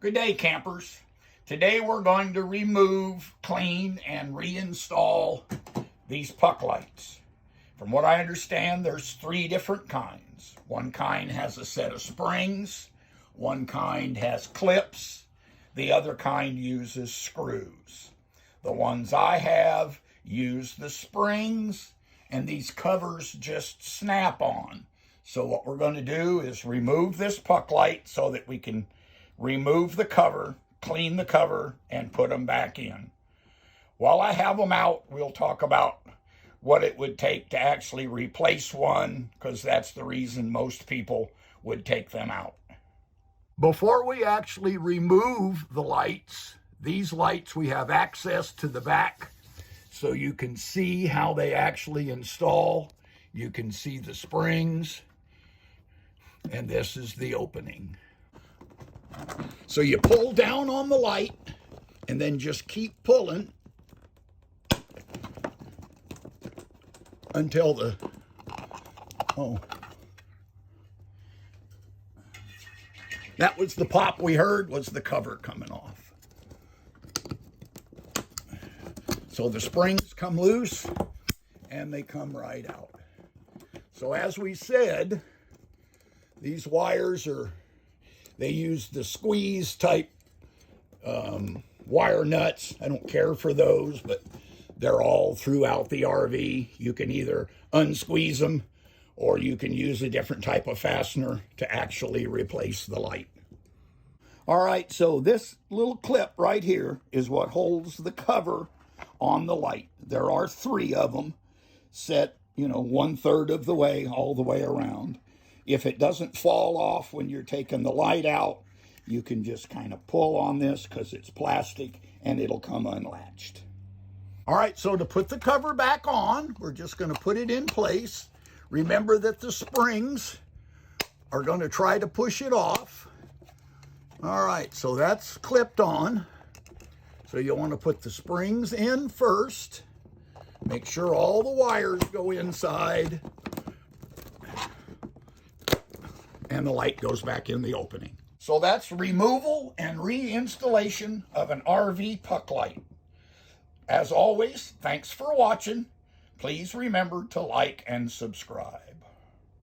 Good day, campers. Today we're going to remove, clean, and reinstall these puck lights. From what I understand, there's 3 different kinds. One kind has a set of springs, one kind has clips, the other kind uses screws. The ones I have use the springs, and these covers just snap on. So what we're going to do is remove this puck light so that we can remove the cover, clean the cover, and put them back in. While I have them out, we'll talk about what it would take to actually replace one, because that's the reason most people would take them out. Before we actually remove the lights, these lights, we have access to the back so you can see how they actually install. You can see the springs, and this is the opening. So you pull down on the light and then just keep pulling until that was the pop we heard, was the cover coming off. So the springs come loose and they come right out. So as we said, these wires they use the squeeze type wire nuts. I don't care for those, but they're all throughout the RV. You can either unsqueeze them or you can use a different type of fastener to actually replace the light. All right, so this little clip right here is what holds the cover on the light. There are 3 of them set, 1/3 of the way, all the way around. If it doesn't fall off when you're taking the light out, you can just kind of pull on this because it's plastic and it'll come unlatched. All right, so to put the cover back on, we're just going to put it in place. Remember that the springs are going to try to push it off. All right, so that's clipped on. So you'll want to put the springs in first. Make sure all the wires go inside. And the light goes back in the opening. So that's removal and reinstallation of an RV puck light. As always, thanks for watching. Please remember to like and subscribe.